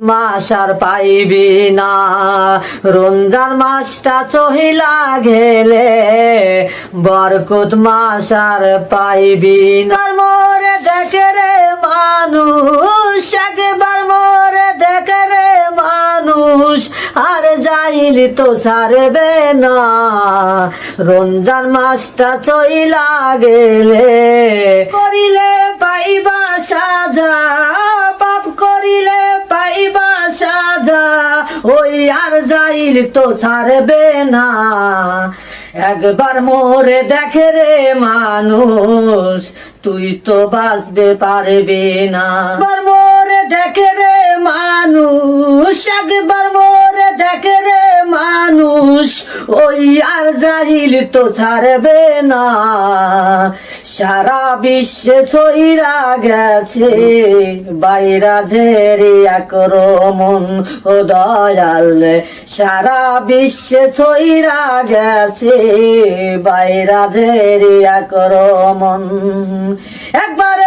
মাস আর পাইবি না, রমজান মাসটা চহিলা গেলে বরকত মাস আর পাইবি না। মোরে দেখে রে মানুষ, একবার মোরে দেখে রে মানুষ, আর যাইলি তো ছাড়বে না। রমজান মাসটা চহিলা গেলে করিলে পাইবা সাজা, পাপ করিলে পাইবা সাজা, ওই আর যাইল তো ছাড়বে না। একবার মোরে দেখে রে মানুষ, তুই তো বাঁচতে পারবি না। একবার মোরে দেখে রে মানুষ, একবার মোরে দেখে রে মানুষ, ওই আর যাইল তো ছাড়বে না। সারা বিশ্বে ছইরা গেছে বাইরা ঝেরি আক্রমণ, ও দয়াল সারা বিশ্বে ছইরা গেছে বাইরা ঝেরি আক্রমণ। একবার